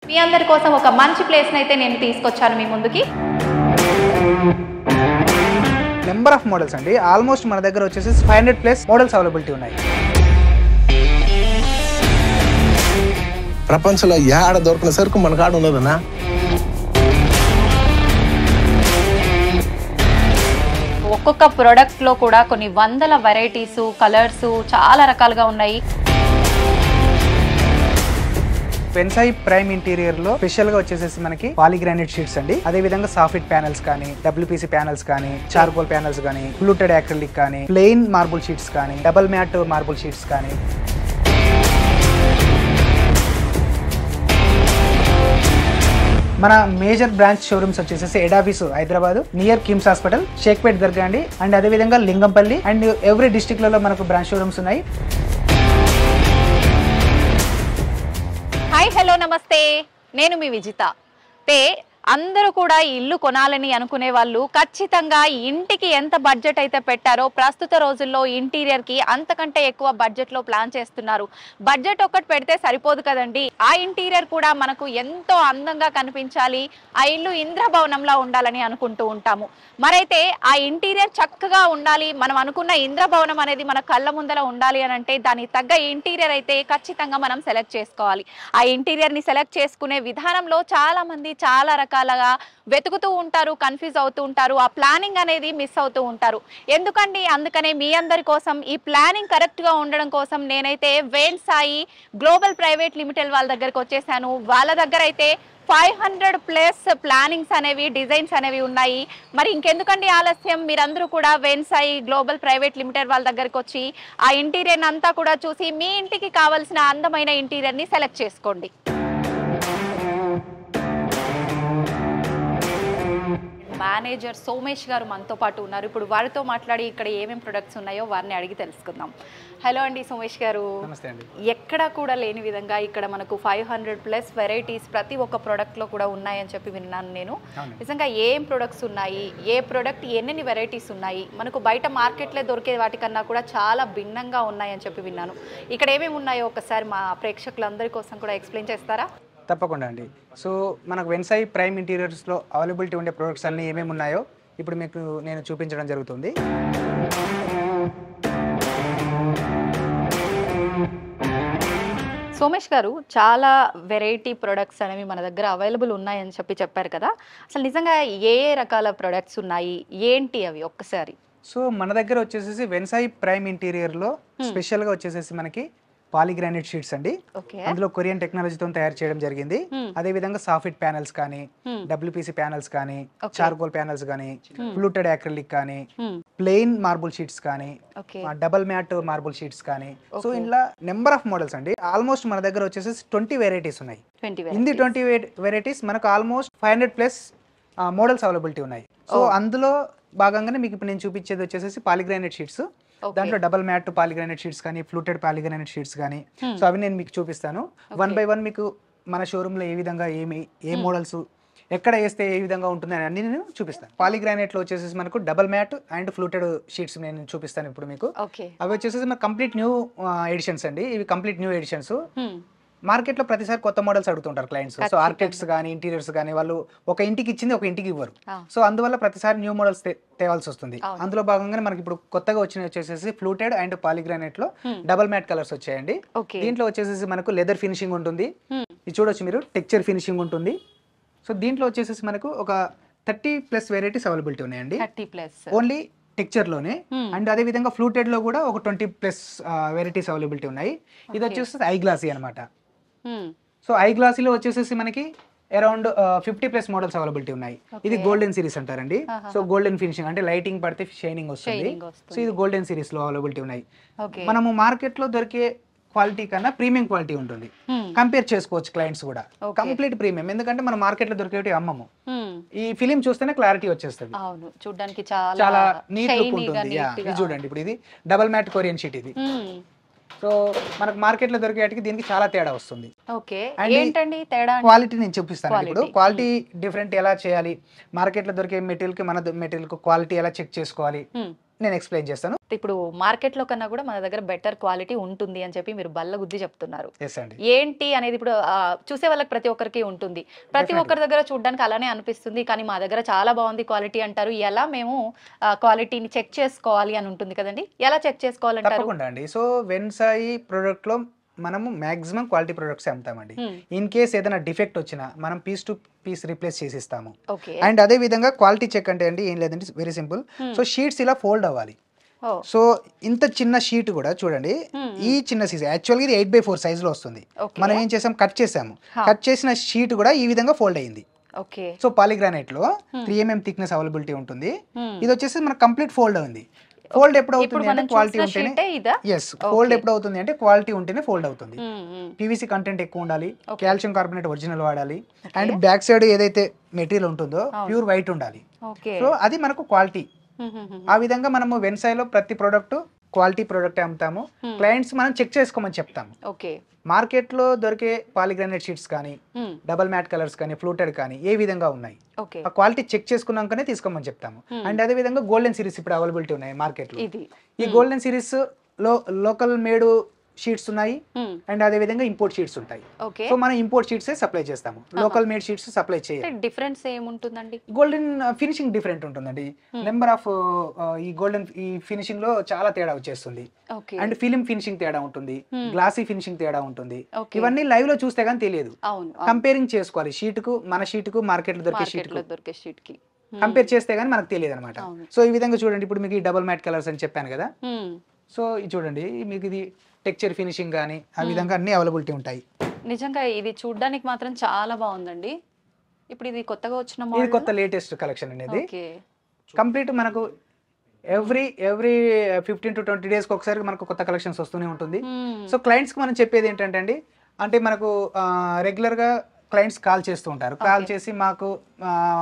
మీ అందరి కోసం ఒక మంచి ప్లేస్ అయితే నేను తీసుకొచ్చాను మీ ముందుకి. నెంబర్ ఆఫ్ మోడల్స్ అండి, ఆల్మోస్ట్ మన దగ్గర వచ్చేసి 500+ మోడల్స్ అవైలబిలిటీ ఉన్నాయి. ప్రపంచంలో ఏడ దొరికిన సరుకు మన కాడ ఉన్నదన్నా. ఒక్కొక్క ప్రోడక్ట్ లో కూడా కొన్ని వందల వెరైటీస్, కలర్స్ చాలా రకాలుగా ఉన్నాయి. వెన్సాయి ప్రైమ్ ఇంటీరియర్ లో స్పెషల్ గా వచ్చేసి మనకి పాలిగ్రానైట్ షీట్స్ అండి, అదే విధంగా సాఫిట్ ప్యానెల్స్ కానీ, WPC ప్యానెల్స్ కానీ, చార్కోల్ ప్యానెల్స్ కానీ, ఫ్లూటెడ్ యాక్రిలిక్ కానీ, ప్లెయిన్ మార్బుల్ షీట్స్ కానీ, డబుల్ మ్యాట్ మార్బుల్ షీట్స్ కానీ. మన మేజర్ బ్రాంచ్ షోరూమ్స్ వచ్చేసి head office Hyderabad near KIMS hospital, Shaikpet Dargah అండి, అండ్ అదే విధంగా లింగంపల్లి అండ్ ఎవ్రీ డిస్ట్రిక్ట్ లలో మనకు బ్రాంచ్ షోరూమ్స్ ఉన్నాయి. హాయ్, హలో, నమస్తే. నేను మీ విజిత. అందరూ కూడా ఇల్లు కొనాలని అనుకునే వాళ్ళు ఖచ్చితంగా ఇంటికి ఎంత బడ్జెట్ అయితే పెట్టారో ప్రస్తుత రోజుల్లో ఇంటీరియర్ కి అంతకంటే ఎక్కువ బడ్జెట్ లో ప్లాన్ చేస్తున్నారు. బడ్జెట్ ఒక్కటి పెడితే సరిపోదు కదండి, ఆ ఇంటీరియర్ కూడా మనకు ఎంతో అందంగా కనిపించాలి, ఆ ఇల్లు ఇంద్రభవనంలా ఉండాలని అనుకుంటూ ఉంటాము. మరైతే ఆ ఇంటీరియర్ చక్కగా ఉండాలి, మనం అనుకున్న ఇంద్రభవనం అనేది మన కళ్ళ ముందర ఉండాలి అని అంటే దానికి తగ్గ ఇంటీరియర్ అయితే ఖచ్చితంగా మనం సెలెక్ట్ చేసుకోవాలి. ఆ ఇంటీరియర్ ని సెలెక్ట్ చేసుకునే విధానంలో చాలా మంది చాలా రకాలుగా వెతుకుతూ ఉంటారు, కన్ఫ్యూజ్ అవుతూ ఉంటారు, ఆ ప్లానింగ్ అనేది మిస్ అవుతూ ఉంటారు. ఎందుకండి, అందుకనే మీ అందరి కోసం ఈ ప్లానింగ్ కరెక్ట్ గా ఉండడం కోసం నేనైతే వెన్సాయి గ్లోబల్ ప్రైవేట్ లిమిటెడ్ వాళ్ళ దగ్గరకు వచ్చేసాను. వాళ్ళ దగ్గర అయితే 500+ ప్లానింగ్స్ అనేవి, డిజైన్స్ అనేవి ఉన్నాయి. మరి ఇంకెందుకండి ఆలస్యం, మీరందరూ కూడా వెన్సాయి గ్లోబల్ ప్రైవేట్ లిమిటెడ్ వాళ్ళ దగ్గరకు వచ్చి ఆ ఇంటీరియర్ అంతా కూడా చూసి మీ ఇంటికి కావాల్సిన అందమైన ఇంటీరియర్ ని సెలెక్ట్ చేసుకోండి. మేనేజర్ సోమేష్ గారు మనతో పాటు ఉన్నారు. ఇప్పుడు వారితో మాట్లాడి ఇక్కడ ఏమేమి ప్రొడక్ట్స్ ఉన్నాయో వారిని అడిగి తెలుసుకుందాం. హలో అండి సోమేష్ గారు. నమస్తే అండి. ఎక్కడా కూడా లేని విధంగా ఇక్కడ మనకు 500+ వెరైటీస్ ప్రతి ఒక్క ప్రోడక్ట్లో కూడా ఉన్నాయని చెప్పి విన్నాను నేను. నిజంగా ఏం ప్రొడక్ట్స్ ఉన్నాయి, ఏ ప్రోడక్ట్ ఎన్ని వెరైటీస్ ఉన్నాయి, మనకు బయట మార్కెట్లో దొరికే వాటికన్నా కూడా చాలా భిన్నంగా ఉన్నాయని చెప్పి విన్నాను. ఇక్కడ ఏమేమి ఉన్నాయో ఒకసారి మా ప్రేక్షకులందరి కోసం కూడా ఎక్స్ప్లెయిన్ చేస్తారా? తప్పకుండా అండి. సో మనకు వెన్సాయి ప్రైమ్ ఇంటీరియర్స్లో అవైలబిలిటీ ఉండే ప్రొడక్ట్స్ అన్నీ ఏమేమి ఉన్నాయో ఇప్పుడు మీకు నేను చూపించడం జరుగుతుంది. సోమేష్ గారు, చాలా వెరైటీ ప్రొడక్ట్స్ అనేవి మన దగ్గర అవైలబుల్ ఉన్నాయని చెప్పారు కదా, అసలు నిజంగా ఏ రకాల ప్రొడక్ట్స్ ఉన్నాయి, ఏంటి అవి ఒక్కసారి? సో మన దగ్గర వచ్చేసి వెన్సాయి ప్రైమ్ ఇంటీరియర్లో స్పెషల్గా వచ్చేసి మనకి పాలిగ్రానైట్ షీట్స్ అండి, అందులో కొరియన్ టెక్నాలజీతో తయారు చేయడం జరిగింది. అదే విధంగా సాఫిట్ ప్యానెల్స్ కానీ, WPC ప్యానెల్స్ కానీ, చార్కోల్ ప్యానెల్స్ కానీ, ఫ్లూటెడ్ యాక్రిలిక్ కానీ, ప్లెయిన్ మార్బుల్ షీట్స్ కానీ, డబుల్ మ్యాట్ మార్బుల్ షీట్స్ కానీ. సో ఇంట్లో నెంబర్ ఆఫ్ మోడల్స్ అండి, ఆల్మోస్ట్ మన దగ్గర వచ్చేసి 20 వెరైటీస్ ఉన్నాయి. ఇన్ని 20 వెరైటీస్ మనకు ఆల్మోస్ట్ 500+ మోడల్స్ అవైలబిలిటీ ఉన్నాయి. సో అందులో భాగంగానే మీకు ఇప్పుడు నేను చూపించేది వచ్చేసి పాలిగ్రానైట్ షీట్స్. దాంట్లో డబుల్ మ్యాట్ పాలిగ్రానైట్ షీట్స్ కానీ, ఫ్లూటెడ్ పాలిగ్రానైట్ షీట్స్ కానీ. సో అవి నేను మీకు చూపిస్తాను 1 by 1. మీకు మన షోరూంలో ఏ విధంగా ఏ మోడల్స్ ఎక్కడ వేస్తే ఏ విధంగా ఉంటుందని అన్ని నేను చూపిస్తాను. పాలిగ్రానైట్ లో వచ్చేసి మనకు double matte and fluted sheets నేను చూపిస్తాను ఇప్పుడు మీకు. అవి వచ్చేసి మనకు కంప్లీట్ న్యూ ఎడిషన్స్ అండి, ఇవి కంప్లీట్ న్యూ ఎడిషన్స్. మార్కెట్ లో ప్రతిసారి కొత్త మోడల్స్ అడుగుతుంటారు క్లయింట్స్. సో ఆర్కిటెక్ట్స్ కానీ, ఇంటీరియర్స్ కానీ వాళ్ళు ఒక ఇంటికి ఇచ్చింది ఒక ఇంటికి ఇవ్వరు. సో అందువల్ల ప్రతిసారి న్యూ మోడల్స్ తేవాల్సి వస్తుంది. అందులో భాగంగానే మనకి ఇప్పుడు కొత్తగా వచ్చేసి ఫ్లూటెడ్ అండ్ పాలిగ్రానైట్ లో డబుల్ మ్యాట్ కలర్స్ వచ్చాయండి. దీంట్లో వచ్చేసి మనకు లెదర్ ఫినిషింగ్ ఉంటుంది, ఇది చూడొచ్చు మీరు, టెక్స్చర్ ఫినిషింగ్ ఉంటుంది. సో దీంట్లో వచ్చేసి మనకు ఒక 30+ వెరైటీస్ అవైలబిలిటీ ఉన్నాయండి, 30+ ఓన్లీ టెక్చర్ లోనే. అండ్ అదే విధంగా ఫ్లూటెడ్ లో కూడా ఒక 20+ వెరైటీస్ అవైలబిలిటీ ఉన్నాయి. ఇది వచ్చేసి ఐ గ్లాసీ అనమాట. సో ఐ గ్లాసీలో వచ్చేసి మనకి అరౌండ్ 50+ మోడల్స్ అవైలబిలిటీ ఉన్నాయి. ఇది గోల్డెన్ సిరీస్ అంటారండి. సో గోల్డెన్ ఫినిషింగ్ అంటే లైటింగ్ పడితే షైనింగ్ వస్తుంది. సో ఇది గోల్డెన్ సిరీస్ లో అవైలబిలిటీ ఉన్నాయి. మనము మార్కెట్ లో దొరికే క్వాలిటీ కన్నా ప్రీమియం క్వాలిటీ ఉంటుంది, కంపేర్ చేసుకోవచ్చు క్లయింట్స్ కూడా. కంప్లీట్ ప్రీమియం, ఎందుకంటే మనం మార్కెట్ లో దొరికేవి అమ్మము. ఈ ఫిలిం చూస్తేనే క్లారిటీ వచ్చేస్తుంది, చూడడానికి చాలా నీట్ లుక్ ఉంటుంది. ఇది చూడండి, ఇప్పుడు ఇది డబుల్ మ్యాట్ కొరియన్ షీట్ ఇది. సో మనకు మార్కెట్ లో దొరికేటికి దీనికి చాలా తేడా వస్తుంది. క్వాలిటీ నేను చూపిస్తాను ఇప్పుడు. క్వాలిటీ డిఫరెంట్ ఎలా చేయాలి, మార్కెట్ లో దొరికే మెటీరియల్ కి మన మెటీరియల్ కు క్వాలిటీ ఎలా చెక్ చేసుకోవాలి, నేను ఎక్స్ప్లెయిన్ చేస్తాను. ఇప్పుడు మార్కెట్ లో కన్నా కూడా మన దగ్గర బెటర్ క్వాలిటీ ఉంటుంది అని చెప్పి మీరు బల్ల గుద్ది చెప్తున్నారు. ఎస్ అండి. ఏంటి అనేది ఇప్పుడు చూసే వాళ్ళకి ప్రతి ఒక్కరికి ఉంటుంది. ప్రతి ఒక్కరి దగ్గర చూడడానికి అలానే అనిపిస్తుంది, కానీ మా దగ్గర చాలా బాగుంది క్వాలిటీ అంటారు. ఎలా మేము క్వాలిటీని చెక్ చేసుకోవాలి అని ఉంటుంది కదండి, ఎలా చెక్ చేసుకోవాలంటారు? తప్పకుండా అండి. సో వెన్సాయి ప్రొడక్ట్ లో మనము మాక్సిమం క్వాలిటీ ప్రొడక్ట్స్ అమ్ముతామండి. ఇన్ కేస్ ఏదైనా డిఫెక్ట్ వచ్చినా మనం పీస్ టు పీస్ రీప్లేస్ చేసిస్తాము. అండ్ అదే విధంగా క్వాలిటీ చెక్ అంటే అండి ఏం లేదండి, వెరీ సింపుల్. సో షీట్స్ ఇలా ఫోల్డ్ అవ్వాలి. సో ఇంత చిన్న షీట్ కూడా చూడండి, ఈ చిన్న సైజ్ యాక్చువల్గా ఇది 8x4 సైజ్ లో వస్తుంది. మనం ఏం చేసాం, కట్ చేసాము. కట్ చేసిన షీట్ కూడా ఈ విధంగా ఫోల్డ్ అయ్యింది. సో పాలిగ్రానైట్ లో 3 mm థిక్నెస్ అవైలబిలిటీ ఉంటుంది. ఇది వచ్చేసి మనకు కంప్లీట్ ఫోల్డ్ అయింది. ఫోల్డ్ ఎప్పుడు అవుతుంది అంటే క్వాలిటీ ఉంటేనే, ఎస్ ఫోల్డ్ ఎప్పుడు అవుతుంది అంటే క్వాలిటీ ఉంటేనే ఫోల్డ్ అవుతుంది. పీవీసీ కంటెంట్ ఎక్కువ ఉండాలి, కాల్షియం కార్బోనేట్ ఒరిజినల్ వాడాలి, అండ్ బ్యాక్ సైడ్ ఏదైతే మెటీరియల్ ఉంటుందో ప్యూర్ వైట్ ఉండాలి. సో అది మనకు క్వాలిటీ. ఆ విధంగా మనము వెన్సాయిలో ప్రతి ప్రోడక్ట్ క్వాలిటీ ప్రోడక్ట్ అమ్ముతాము. క్లయింట్స్ మనం చెక్ చేసుకోమని చెప్తాము. మార్కెట్ లో దొరికే పాలిగ్రానైట్ షీట్స్ కానీ, డబల్ మ్యాట్ కలర్స్ కానీ, ఫ్లూటెడ్ కానీ ఏ విధంగా ఉన్నాయి, ఆ క్వాలిటీ చెక్ చేసుకున్నాకనే తీసుకోమని చెప్తాము. అండ్ అదే విధంగా గోల్డెన్ సిరీస్ ఇప్పుడు అవైలబిలిటీ ఉన్నాయి మార్కెట్ లో. ఈ గోల్డెన్ సిరీస్ లో లోకల్ మేడ్ షీట్స్ ఉన్నాయి, అండ్ అదే విధంగా ఇంపోర్ట్ షీట్స్ ఉంటాయి. సో మనం ఇంపోర్ట్ షీట్స్ సప్లై చేస్తాము, లోకల్ మేడ్ షీట్స్ సప్లై చేయాలి. డిఫరెన్స్ ఏముంటుందండి? గోల్డెన్ ఫినిషింగ్ డిఫరెంట్ ఉంటుందండి. నెంబర్ ఆఫ్ ఈ గోల్డెన్ ఈ ఫినిషింగ్ లో చాలా తేడా వచ్చేస్తుంది. అండ్ ఫిలిం ఫినిషింగ్ తేడా ఉంటుంది, గ్లాసీ ఫినిషింగ్ తేడా ఉంటుంది. ఇవన్నీ లైవ్ లో చూస్తే గానీ తెలియదు. కంపేరింగ్ చేసుకోవాలి షీట్ కు, మన షీట్ కు, మార్కెట్ లో దొరికే షీట్ కి కంపేర్ చేస్తే గానీ మనకు తెలియదు అనమాట. సో ఈ విధంగా చూడండి, ఇప్పుడు మీకు ఈ డబల్ మ్యాట్ కలర్స్ అని చెప్పాను కదా. సో ఇది చూడండి, మీకు ఇది టెక్చర్ ఫినిషింగ్ కానీ ఆ విధంగా అన్ని అవైలబిలిటీ ఉంటాయి. నిజంగా ఇది చూడడానికి మాత్రం చాలా బాగుందండి. ఇప్పుడు ఇది కొత్తగా వచ్చిన ఇది కొత్త లేటెస్ట్ కలెక్షన్ అనేది. కంప్లీట్ మనకు ఎవ్రీ 15 to 20 days ఒకసారి మనకు కొత్త కలెక్షన్స్ వస్తూనే ఉంటుంది. సో క్లయింట్స్ కి మనం చెప్పేది ఏంటంటే అండి, అంటే మనకు రెగ్యులర్ గా క్లయింట్స్ కాల్ చేస్తూ ఉంటారు. కాల్ చేసి మాకు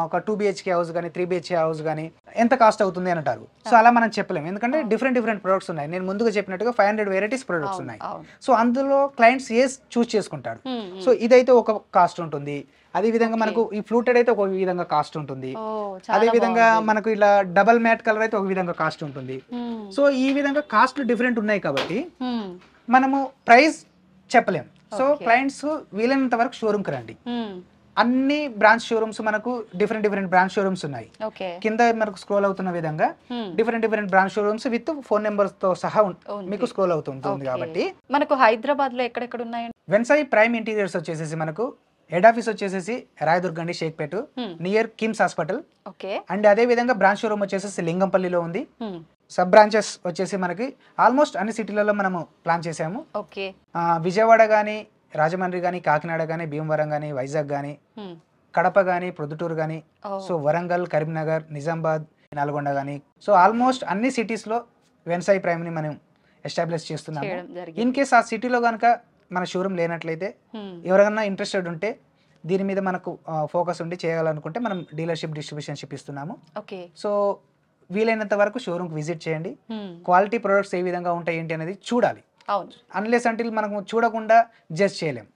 ఒక 2 BHK హౌస్ కానీ 3 BHK హౌస్ కానీ ఎంత కాస్ట్ అవుతుంది అని అంటారు. సో అలా మనం చెప్పలేము, ఎందుకంటే డిఫరెంట్ ప్రొడక్ట్స్ ఉన్నాయి. నేను ముందుగా చెప్పినట్టుగా 500 వెరైటీస్ ప్రొడక్ట్స్ ఉన్నాయి. సో అందులో క్లయింట్స్ ఏ చూస్ చేసుకుంటాడు. సో ఇదైతే ఒక కాస్ట్ ఉంటుంది, అదే విధంగా మనకు ఈ ఫ్లూటెడ్ అయితే ఒక విధంగా కాస్ట్ ఉంటుంది, అదే విధంగా మనకు ఇలా డబల్ మ్యాట్ కలర్ అయితే ఒక విధంగా కాస్ట్ ఉంటుంది. సో ఈ విధంగా కాస్ట్ డిఫరెంట్ ఉన్నాయి కాబట్టి మనము ప్రైస్ చెప్పలేము. సో క్లయింట్స్ వీలైనంత వరకు షోరూమ్ కి రండి. అన్ని బ్రాంచ్ షోరూమ్స్ మనకు డిఫరెంట్ బ్రాంచ్ షోరూమ్స్ ఉన్నాయి. కింద మనకు స్క్రోల్ అవుతున్న విధంగా different branch showrooms with phone numbers తో సహా మీకు స్క్రోల్ అవుతుంటుంది. కాబట్టి మనకు హైదరాబాద్ లో ఎక్కడెక్కడ ఉన్నాయి? వెన్సాయి ప్రైమ్ ఇంటీరియర్స్ వచ్చేసి మనకు హెడ్ ఆఫీస్ వచ్చేసి రాయదుర్గ అండి, Shaikpet near KIMS hospital. And అదే విధంగా బ్రాంచ్ షోరూమ్ వచ్చేసి లింగంపల్లిలో ఉంది. సబ్ బ్రాంచెస్ వచ్చేసి మనకి ఆల్మోస్ట్ అన్ని సిటీలలో మనము ప్లాన్ చేసాము. విజయవాడ గానీ, రాజమండ్రి గానీ, కాకినాడ గానీ, భీమవరం గానీ, వైజాగ్ గానీ, కడప గానీ, ప్రొద్దుటూరు గానీ, సో వరంగల్, కరీంనగర్, నిజామాబాద్, నల్గొండ గానీ, సో ఆల్మోస్ట్ అన్ని సిటీస్ లో వెన్సాయి ప్రైమ్ ని మనం ఎస్టాబ్లిష్ చేస్తున్నాము. ఇన్ కేస్ ఆ సిటీలో కనుక మన షోరూమ్ లేనట్లయితే ఎవరైనా ఇంట్రెస్టెడ్ ఉంటే దీని మీద మనకు ఫోకస్ ఉండి చేయాలనుకుంటే మనం డీలర్షిప్ డిస్ట్రిబ్యూషన్షిప్ ఇస్తున్నాము. సో వీలైనంత వరకు షోరూమ్ కి విజిట్ చేయండి. క్వాలిటీ ప్రొడక్ట్స్ ఏ విధంగా ఉంటాయి ఏంటి అనేది చూడాలి. అన్లెస్ అంటిల్ మనము చూడకుండా జడ్జ్ చేయలేం.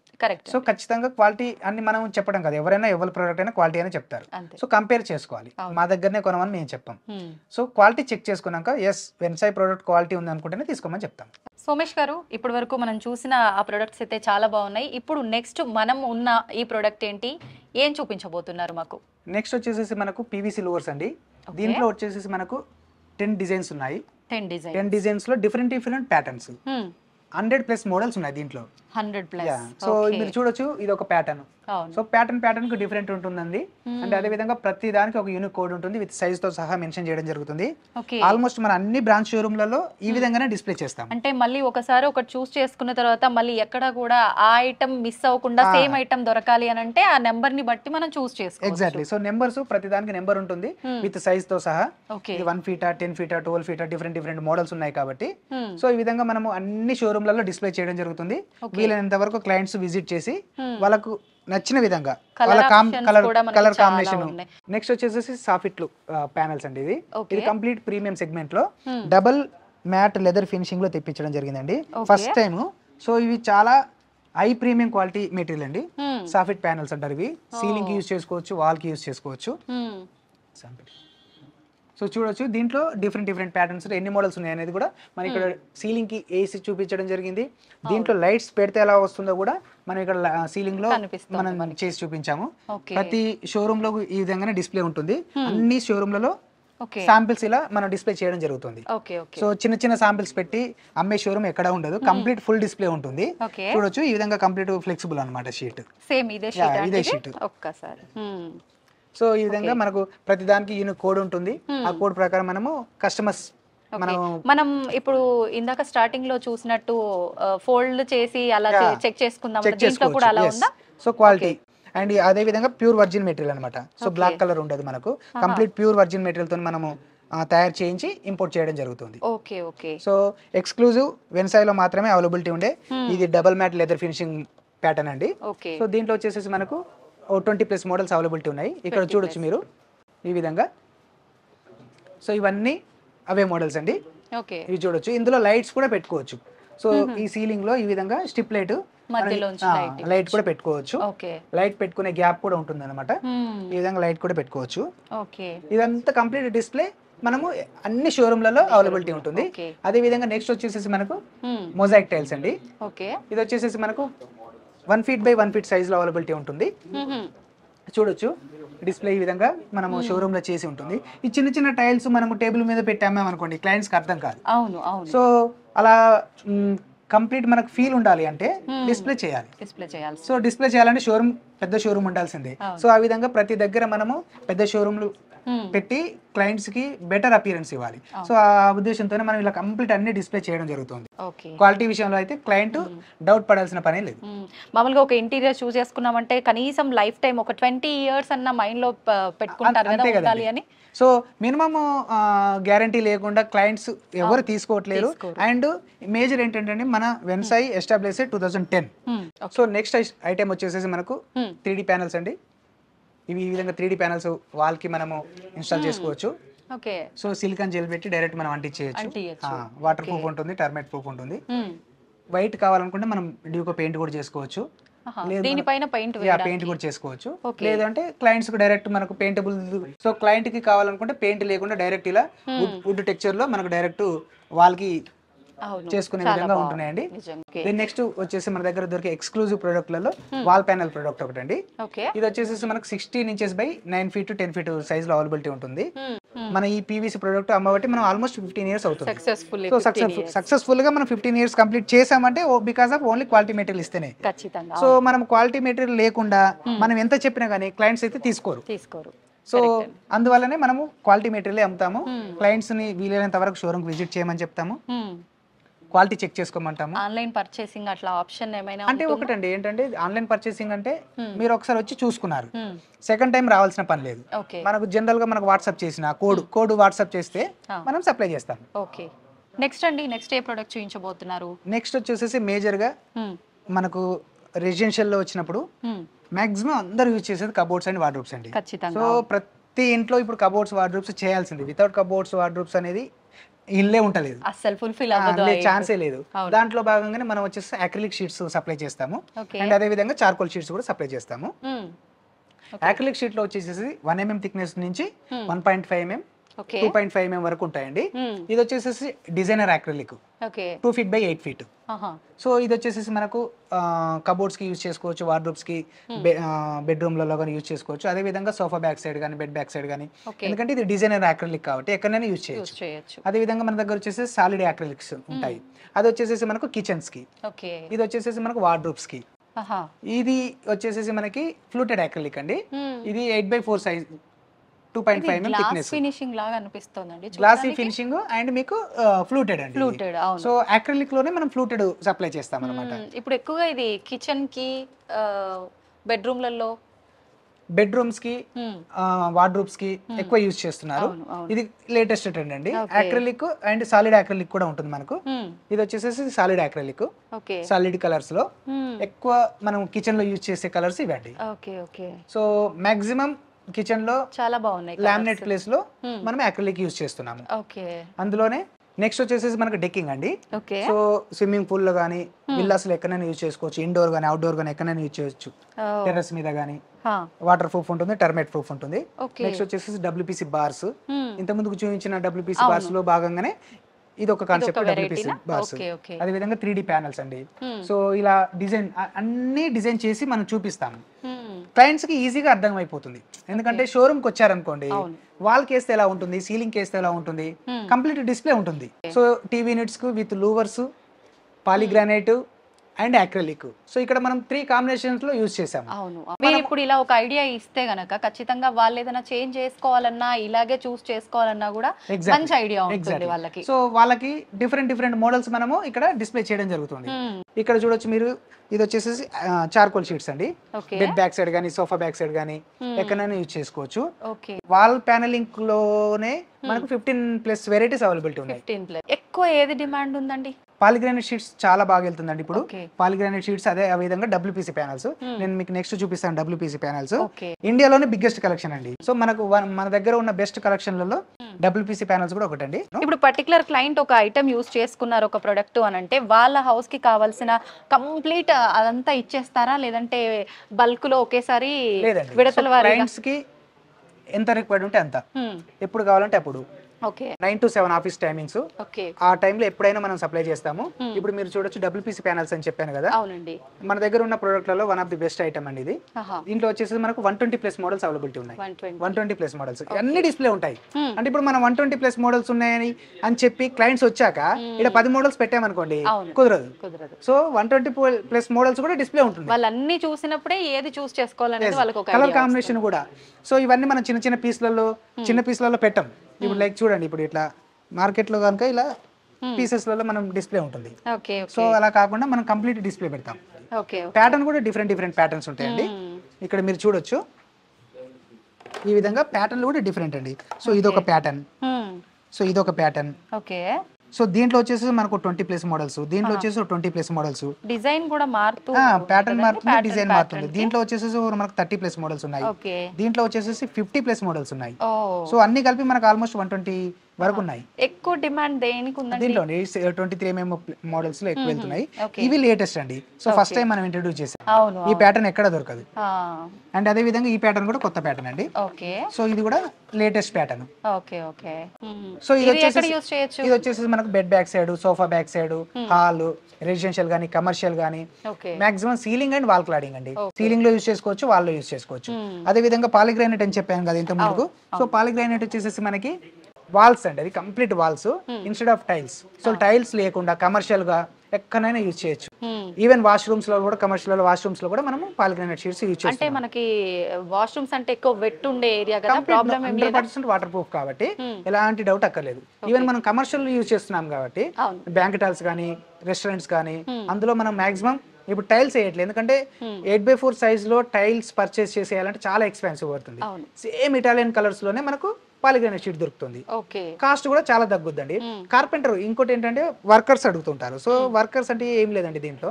సో ఖచ్చితంగా క్వాలిటీ అన్ని మనం చెప్పడం కదా, ఎవరైనా ఎవరి ప్రోడక్ట్ అయినా క్వాలిటీ అయినా చెప్తారు. సో కంపేర్ చేసుకోవాలి, మా దగ్గరనే కొనమని మేము చెప్పాం. సో క్వాలిటీ చెక్ చేసుకున్నాక ఎస్ వెన్సాయి ప్రోడక్ట్ క్వాలిటీ ఉంది అనుకుంటేనే తీసుకోమని చెప్తాం. సోమేష్ గారు, ఇప్పటి వరకు మనం చూసిన ఆ ప్రొడక్ట్స్ అయితే చాలా బాగున్నాయి. ఇప్పుడు నెక్స్ట్ మనం ఉన్న ఈ ప్రోడక్ట్ ఏంటి, ఏం చూపించబోతున్నారు మాకు? నెక్స్ట్ వచ్చేసి మనకు పీవీసీ లోవర్స్ అండి. దీంట్లో వచ్చేసి మనకు 10 డిజైన్స్ ఉన్నాయి. 10 డిజైన్స్ లో డిఫరెంట్ ప్యాటర్న్స్, 100+ మోడల్స్ ఉన్నాయి దీంట్లో. 100+. సో మీరు చూడొచ్చు, ఇది ఒక ప్యాటర్న్. సో ప్యాటర్న్ కు డిఫరెంట్ ఉంటుందండి. అండ్ అదే విధంగా ప్రతి దానికి ఒక యూనిక్ కోడ్ ఉంటుంది, విత్ సైజ్ తో సహా మెన్షన్ చేయడం జరుగుతుంది. ఆల్మోస్ట్ మన అన్ని బ్రాంచ్ షోరూమ్లలో ఈ విధంగానే డిస్ప్లే చేస్తాం. అంటే మళ్ళీ ఒకసారి ఒకటి చూస్ చేసుకున్న తర్వాత మళ్ళీ ఎక్కడ కూడా ఆ ఐటమ్ మిస్ అవ్వకుండా సేమ్ ఐటమ్ దొరకాలి అని అంటే ఆ నెంబర్ ని బట్టి మనం చూస్ చేసుకోవచ్చు. ఎగ్జాక్ట్లీ. సో నెంబర్స్ ప్రతి దానికి నెంబర్ ఉంటుంది విత్ సైజ్ తో సహా. 1 feet, 10 feet, 12 feet different models ఉన్నాయి కాబట్టి సో ఈ విధంగా మనము అన్ని షోరూమ్లలో డిస్ప్లే చేయడం జరుగుతుంది. వీలైనంత వరకు క్లయింట్స్ విజిట్ చేసి వాళ్ళకు నచ్చిన విధంగా కలర్ కాంబినేషన్. నెక్స్ట్ వచ్చేసి సాఫిట్ ప్యానల్స్ అండి. ఇది కంప్లీట్ ప్రీమియం సెగ్మెంట్ లో డబుల్ మ్యాట్ లెదర్ ఫినిషింగ్ లో తెప్పించడం జరిగిందండి ఫస్ట్ టైం. సో ఇవి చాలా హై ప్రీమియం క్వాలిటీ మెటీరియల్ అండి. సాఫిట్ ప్యానల్స్ అంటారు ఇవి. సీలింగ్ కి యూజ్ చేసుకోవచ్చు, వాల్ కి యూజ్ చేసుకోవచ్చు. సో చూడొచ్చు దీంట్లో డిఫరెంట్ ప్యాటర్న్స్ ఎన్ని మోడల్స్ ఉన్నాయి అనేది కూడా మనం ఇక్కడ సీలింగ్ కి ఏసీ చూపించడం జరిగింది. దీంట్లో లైట్స్ పెడితే ఎలా వస్తుందో కూడా మనం ఇక్కడ సీలింగ్ లో మనం చేసి చూపించాము. ప్రతి షోరూమ్ లో ఈ విధంగానే డిస్ప్లే ఉంటుంది. అన్ని షోరూమ్లలో శాంపిల్స్ ఇలా మనం డిస్ప్లే చేయడం జరుగుతుంది. సో చిన్న శాంపిల్స్ పెట్టి అమ్మే షోరూమ్ ఎక్కడ ఉండదు, కంప్లీట్ ఫుల్ డిస్ప్లే ఉంటుంది. చూడొచ్చు ఈ విధంగా కంప్లీట్ ఫ్లెక్సిబుల్ అన్నమాట షీట్. సేమ్ ఇదే షీట్ ఒక్కసారి. సో ఈ విధంగా మనకు ప్రతి దానికి యూనిక్ కోడ్ ఉంటుంది. ఆ కోడ్ ప్రకారం మనము కస్టమర్స్ మనం ఇప్పుడు ఇందాక స్టార్టింగ్ లో చూసినట్టు ఫోల్డ్ చేసి అలా చెక్ చేసుకుందాం. దీంట్లో కూడా అలా ఉందా? సో క్వాలిటీ అండ్ అదే విధంగా ప్యూర్ వర్జిన్ మెటీరియల్ అన్నమాట. సో బ్లాక్ కలర్ ఉండదు మనకు, కంప్లీట్ ప్యూర్ వర్జిన్ మెటీరియల్ తో మనము తయారు చేయించి ఇంపోర్ట్ చేయడం జరుగుతుంది. సో ఎక్స్క్లూజివ్ వెన్సాయ్లో మాత్రమే అవైలబిలిటీ ఉండే ఇది double matte leather finishing pattern అండి. సో దీంట్లో వచ్చేసి మనకు 20+ మోడల్స్ అవైలబిలిటీ ఉన్నాయి. ఇక్కడ చూడొచ్చు మీరు ఈ విధంగా. సో ఇవన్నీ అవే మోడల్స్ అండి. ఇవి చూడొచ్చు, ఇందులో లైట్స్ కూడా పెట్టుకోవచ్చు. సో ఈ సీలింగ్ లో ఈ విధంగా స్ట్రిప్ లైట్ లైట్ కూడా పెట్టుకోవచ్చు. లైట్ పెట్టుకునే గ్యాప్ కూడా ఉంటుంది అనమాట. ఈ విధంగా లైట్ కూడా పెట్టుకోవచ్చు. ఇదంతా కంప్లీట్ డిస్ప్లే మనము అన్ని షోరూమ్లలో అవైలబిలిటీ ఉంటుంది. అదే విధంగా నెక్స్ట్ వచ్చేసి మనకు మొజాయిక్ టైల్స్ అండి. ఇది వచ్చేసి మనకు 1 feet by 1 feet సైజ్ లో అవైలబిలిటీ ఉంటుంది. చూడొచ్చు డిస్ప్లే ఈ విధంగా మనము షోరూమ్ లో చేసి ఉంటుంది. ఈ చిన్న టైల్స్ మనము టేబుల్ మీద పెట్టాము అనుకోండి, క్లయింట్స్ కి అర్థం కాదు. సో అలా కంప్లీట్ మనకు ఫీల్ ఉండాలి అంటే డిస్ప్లే చేయాలి. సో డిస్ప్లే చేయాలంటే షోరూమ్ పెద్ద షోరూమ్ ఉండాల్సిందే. సో ఆ విధంగా ప్రతి దగ్గర మనము పెద్ద షోరూమ్లు పెట్టి క్లయింట్స్ కి బెటర్ అపియరెన్స్ ఇవ్వాలి. సో ఆ ఉద్దేశంతోనే మనం ఇలా కంప్లీట్ అన్ని డిస్ప్లే చేయడం జరుగుతుంది. క్వాలిటీ విషయంలో అయితే క్లయింట్ డౌట్ పడాల్సిన పనే లేదు. మామూలుగా ఒక ఇంటీరియర్ చూస్ చేసుకున్నామంటే కనీసం లైఫ్ టైం ఒక 20 years అన్న మైండ్ లో పెట్టుకుంటారు కదా ఉండాలి అని. సో మినిమం గ్యారంటీ లేకుండా క్లయింట్స్ ఎవరు తీసుకోవట్లేరు. అండ్ మేజర్ ఏంటంటే మన Vensai establish 2010. So next item వచ్చేసి మనకు 3D ప్యానల్స్ అండి. ఇవి ఈ విధంగా 3D ప్యానల్స్ వాల్ కి మనము ఇన్స్టాల్ చేసుకోవచ్చు. సో సిలికాన్ జెల్ పెట్టి డైరెక్ట్ మనం అంటించేయచ్చు. వాటర్ ప్రూఫ్ ఉంటుంది, టర్మైట్ ప్రూఫ్ ఉంటుంది. వైట్ కావాలనుకుంటే మనం డ్యూకో పెయింట్ కూడా చేసుకోవచ్చు. పెయింట్ కూడా చేసుకోవచ్చు. లేదంటే క్లయింట్స్ కు డైరెక్ట్ మనకు పెయింటబుల్. సో క్లయింట్ కి కావాలనుకుంటే పెయింట్ లేకుండా డైరెక్ట్ ఇలా వుడ్ టెక్స్చర్ లో మనకు డైరెక్ట్ వాల్ కి చేసుకునే విధంగా ఉంటున్నాయండి. నెక్స్ట్ వచ్చేసి మన దగ్గర దొరికే ఎక్స్క్లూజివ్ ప్రొడక్ట్లలో వాల్ ప్యానల్ ప్రొడక్ట్ ఒకటి అండి. ఇది వచ్చేసి మనకు 16 inches by 9 feet to 10 feet size లో అవైలబిలిటీ ఉంటుంది. మన ఈ పీవీసీ ప్రొడక్ట్ అమ్మబట్టి మనం ఆల్మోస్ట్ 15 years అవుతుంది. సో సక్సెస్ఫుల్ గా మనం 15 years కంప్లీట్ చేసామంటే because of only quality material ఇస్తేనే. సో మనం క్వాలిటీ మెటీరియల్ లేకుండా మనం ఎంత చెప్పినా కానీ క్లయింట్స్ అయితే తీసుకోరు. సో అందువల్లనే మనము క్వాలిటీ మెటీరియల్ అమ్ముతాము. క్లయింట్స్ ని వీలైనంత వరకు షోరూమ్ విజిట్ చేయమని చెప్తాము, క్వాలిటీ చెక్ చేసుకోమంటాము. ఆన్లైన్ పర్చేసింగ్ అట్లా ఆప్షన్ ఏమైనా అంటే ఒకటండి ఏంటంటే ఆన్లైన్ పర్చేసింగ్ అంటే మీరు ఒకసారి వచ్చి చూసుకున్నారు, సెకండ్ టైం రావాల్సిన పని లేదు. మనకు జనరల్ గా మనకు వాట్సాప్ చేసిన కోడ్ వాట్సాప్ చేస్తే మనం సప్లై చేస్తాం. ఓకే. నెక్స్ట్ అండి, నెక్స్ట్ ఏ ప్రొడక్ట్ చూపించబోతున్నారు? నెక్స్ట్ వచ్చేసి మేజర్ గా మనకు రెసిడెన్షియల్ లో వచ్చినప్పుడు మాక్సిమం అందరూ యూజ్ చేసేది కబోర్డ్స్ అండ్ వార్డ్రోబ్స్ అండి. సో ప్రతి ఇంట్లో ఇప్పుడు కబోర్డ్స్ వార్డ్రోబ్స్ చేయాల్సింది. వితౌట్ కబోర్డ్స్ వార్డ్రోబ్స్ అనేది ఇల్లే ఉంటలేదు, అసలు ఫుల్ఫిల్ అవ్వదు, ఛాన్సే లేదు. దాంట్లో భాగంగానే మనం వచ్చేసి అక్రిలిక్ షీట్స్ సప్లై చేస్తాము. అండ్ అదే విధంగా చార్కోల్ షీట్స్ కూడా సప్లై చేస్తాము. అక్రిలిక్ షీట్ లో వచ్చేసి 1 mm థిక్నెస్ నుంచి 1.5 mm 2.5 mm వరకు ఉంటాయండి. ఇది వచ్చేసి designer acrylic 2 feet by 8 feet. So ఇది వచ్చేసి మనకు కబోర్డ్స్ కి యూజ్ చేసుకోవచ్చు, వార్డ్రోబ్స్ కి, బెడ్రూమ్లలో కానీ యూజ్ చేసుకోవచ్చు. అదే విధంగా సోఫా బ్యాక్ సైడ్ కానీ బెడ్ బ్యాక్ సైడ్ కానీ, ఎందుకంటే ఇది డిజైనర్ అక్రిలిక్ కాబట్టి ఎక్కడైనా యూజ్ చేయొచ్చు. అదే విధంగా మన దగ్గర వచ్చేసి సాలిడ్ అక్రిలిక్స్ ఉంటాయి. అది వచ్చేసి మనకు కిచెన్స్ కి, ఇది వచ్చేసి మనకు వార్డ్రోబ్స్ కి. ఇది వచ్చేసి మనకి ఫ్లూటెడ్ అక్రిలిక్ అండి. ఇది 8x4 size 2.5 mm thickness. Finishing లాగా అనిపిస్తోంది, గ్లాసీ ఫినిషింగ్ అండ్ మీకు ఫ్లూటెడ్ అండి. సో అక్రిలిక్ లోనే మనం ఫ్లూటెడ్ సప్లై చేస్తాం అన్నమాట. ఇప్పుడు ఎక్కువగా ఇది కిచెన్ కి, బెడ్రూమ్స్ కి, వార్డ్రోబ్స్ కి ఎక్కువ యూజ్ చేస్తున్నారు. ఇది లేటెస్ట్ ట్రెండ్ అండి. అక్రిలిక్ అండ్ సాలిడ్ అక్రిలిక్ కూడా ఉంటుంది మనకు. ఇది వచ్చేసి సాలిడ్ అక్రిలిక్, సాలిడ్ కలర్స్ లో ఎక్కువ మనం కిచెన్ లో యూజ్ చేసే కలర్స్ ఇవండి. సో మాక్సిమం కిచెన్ లో చాలా బాగున్నాయి. లామినేట్ ప్లేస్ లో మనం అక్రిలిక్ యూజ్ చేస్తున్నాము. అందులోనే నెక్స్ట్ వచ్చేసి మనకి డెక్కింగ్ అండి. ఓకే. సో స్విమ్మింగ్ పూల్ లో కానీ విల్లాస్ లో ఎక్కడైనా యూజ్ చేసుకోవచ్చు, ఇండోర్ కానీ అవుట్డోర్ కానీ ఎక్కడైనా యూజ్ చేయొచ్చు. టెర్రస్ మీద కానీ వాటర్ ప్రూఫ్ ఉంటుంది, టర్మైట్ ప్రూఫ్ ఉంటుంది. నెక్స్ట్ వచ్చేసి డబ్ల్యూపీసీ బార్స్. ఇంత ముందుకు చూపించిన డబ్ల్యూపీసీ బార్స్ లో భాగంగానే ఇది ఒక కాన్సెప్ట్ డబ్ల్యూపీసీ బార్స్. అదే విధంగా 3D ప్యానల్స్ అండి. సో ఇలా డిజైన్ అన్ని డిజైన్ చేసి మనం చూపిస్తాము. క్లయింట్స్ కి ఈజీగా అర్థం అయిపోతుంది. ఎందుకంటే షోరూమ్ కి వచ్చారనుకోండి, వాల్ కేస్తే ఎలా ఉంటుంది, సీలింగ్ కేస్తే ఎలా ఉంటుంది, కంప్లీట్ డిస్ప్లే ఉంటుంది. సో టీవీ యూనిట్స్ కు with louvres, polygranite and acrylic. So ఇక్కడ మనం 3 కాంబినేషన్స్ లో యూజ్ చేసాము. అవును. మీరు ఇప్పుడు ఇలా ఒక ఐడియా ఇస్తే గనక ఖచ్చితంగా వాళ్ళు ఏదైనా చేంజ్ చేసుకోవాలన్నా, ఇలాగే చూస్ చేసుకోవాలన్నా కూడా మంచి ఐడియా ఉంటుంది వాళ్ళకి. సో వాళ్ళకి డిఫరెంట్ మోడల్స్ మనము ఇక్కడ డిస్ప్లే చేయడం జరుగుతుంది. ఇక్కడ చూడొచ్చు మీరు, ఇది వచ్చేసి చార్కోల్ షీట్స్ అండి. బెడ్ బ్యాక్ సైడ్ గానీ, సోఫా బ్యాక్ సైడ్ గానీ ఎక్కడైనా యూజ్ చేసుకోవచ్చు. వాల్ ప్యానలింగ్ లోనే మనకు 15+ వెరైటీస్ అవైలబిలిటీ ఉన్నాయి. ఎక్కువ ఏది డిమాండ్ ఉందండి? పాలిగ్రానైట్ షీట్స్ చాలా బాగా వెళ్తుందండి ఇప్పుడు. పాలిగ్రానైట్ షీట్స్ అదే విధంగా డబ్ల్యూపీసీ ప్యానల్స్. నేను మీకు నెక్స్ట్ చూపిస్తాను డబ్ల్యూపీసీ ప్యానల్స్. ఇండియాలోనే బిగ్గెస్ట్ కలెక్షన్ అండి. సో మనకు మన దగ్గర ఉన్న బెస్ట్ కలెక్షన్లలో డబ్ల్యూపీసీ ప్యానల్స్ కూడా ఒకటండి. ఇప్పుడు పర్టికులర్ క్లయింట్ ఒక ఐటమ్ యూస్ చేసుకున్నారు, ఒక ప్రొడక్ట్ అని అంటే వాళ్ళ హౌస్ కి కావాల్సిన కంప్లీట్ అదంతా ఇచ్చేస్తారా, లేదంటే బల్క్ లో ఒకేసారి విడతల వారీగా? క్లయింట్స్ కి ఎంత రిక్వైర్డ్ ఉంటే అంత, ఎప్పుడు కావాలంటే అప్పుడు. 9 to 7 ఆఫీస్ టైమింగ్స్. ఆ టైంలో ఎప్పుడైనా మనం సప్లై చేస్తాము. ఇప్పుడు మీరు చూడొచ్చు డబ్ల్యూపీసీ ప్యానల్స్ అని చెప్పాను కదా. మన దగ్గర ఉన్న ప్రొడక్ట్లలో one of the best item అండి ఇది. దీంట్లో వచ్చేసి మనకు 120+ మోడల్స్ అవైలబిలిటీ ఉన్నాయి. 120+ మోడల్స్ అన్ని డిస్ప్లే ఉంటాయి. అంటే ఇప్పుడు మనం 120+ మోడల్స్ ఉన్నాయని అని చెప్పి క్లయింట్స్ వచ్చాక ఇక్కడ 10 మోడల్స్ పెట్టామనుకోండి, కుదరదు. సో 120+ మోడల్స్ కూడా డిస్ప్లే ఉంటుంది. వాళ్ళన్ని చూసినప్పుడే ఏది చూస్ చేసుకోవాలనేది వాళ్ళకి ఒక కలర్ కాంబినేషన్ కూడా. సో ఇవన్నీ మనం చిన్న పీస్లలో పెట్టాం. ఇప్పుడు లైక్ చూడండి, ఇప్పుడు ఇట్లా మార్కెట్ లో కనుక ఇలా పీసెస్ లలో మనం డిస్ప్లే ఉంటుంది. సో అలా కాకుండా మనం కంప్లీట్ డిస్ప్లే పెడతాం. ప్యాటర్న్ కూడా డిఫరెంట్ ప్యాటర్న్స్ ఉంటాయండి. ఇక్కడ మీరు చూడొచ్చు ఈ విధంగా ప్యాటర్న్లు కూడా డిఫరెంట్ అండి. సో ఇదొక ప్యాటర్న్. సో దీంట్లో వచ్చేసి మనకు 20+ మోడల్స్, దీంట్లో వచ్చేసి 20+ మోడల్స్. డిజైన్ కూడా మారుతూ ప్యాటర్న్ మారుతుంది, డిజైన్ మారుతుంది. దీంట్లో వచ్చేసి మనకు 30+ మోడల్స్ ఉన్నాయి. దీంట్లో వచ్చేసి 50+ మోడల్స్ ఉన్నాయి. సో అన్ని కలిపి మనకు ఆల్మోస్ట్ 120 వరకు ఉన్నాయి. ఎక్కువ డిమాండ్ దేనికి ఉందండి? దీంట్లో 23mm మోడల్స్ లో ఎక్కువ వెళ్తున్నాయి. ఇవి లేటెస్ట్ అండి. సో ఫస్ట్ టైం మనం ఇంట్రడ్యూస్ చేసాం. ఈ ప్యాటర్న్ ఎక్కడ దొరకదు. అండ్ అదే విధంగా ఈ ప్యాటర్న్ కూడా కొత్త ప్యాటర్న్ అండి. సో ఇది కూడా లేటెస్ట్ ప్యాటర్న్. సో ఇది వచ్చేసి మనకు bed back side, sofa back side, hall, residential గానీ, కమర్షియల్ గానీ, maximum ceiling and wall cladding అండి. సీలింగ్ లో యూజ్ చేసుకోవచ్చు, వాల్ లో యూజ్ చేసుకోవచ్చు. అదే విధంగా పాలిగ్రానైట్ అని చెప్పాను కదా ఇంత ముందుకు. సో పాలిగ్రానైట్ వచ్చేసి మనకి వాల్స్ అండి, అది complete walls instead of tiles. So tiles లేకుండా కమర్షియల్ గా ఎక్కడైనా యూజ్ చేయొచ్చు. ఈవెన్ వాష్రూమ్స్ లో కూడా, కమర్షియల్ వాష్రూమ్స్ లో కూడా మనం పాలిగ్రానైట్ షీట్స్ యూజ్ చేస్తాం. అంటే మనకి వాష్రూమ్స్ అంటే ఎక్కువ వెట్ ఉండే ఏరియా కదా, ప్రాబ్లం ఏం లేదు. 100% వాటర్ ప్రూఫ్ కాబట్టి ఎలాంటి డౌట్ అక్కర్లేదు. ఈవెన్ మనం కమర్షియల్ యూజ్ చేస్తున్నాం కాబట్టి బ్యాంకెట్ హాల్స్ కానీ, రెస్టారెంట్స్ కానీ, అందులో మనం మాక్సిమం ఇప్పుడు టైల్స్ వేయట్లేదు. ఎందుకంటే 8x4 సైజ్ లో టైల్స్ పర్చేస్ చేసేయాలంటే చాలా ఎక్స్పెన్సివ్ పడుతుంది. సేమ్ ఇటాలియన్ కలర్స్ లోనే మనకు పాలిగ్రానైట్ షీట్ దొరుకుతుంది. కాస్ట్ కూడా చాలా తగ్గుద్దండి. కార్పెంటర్ ఇంకోటి ఏంటంటే వర్కర్స్ అడుగుతుంటారు. సో వర్కర్స్ అంటే ఏం లేదండి, దీంట్లో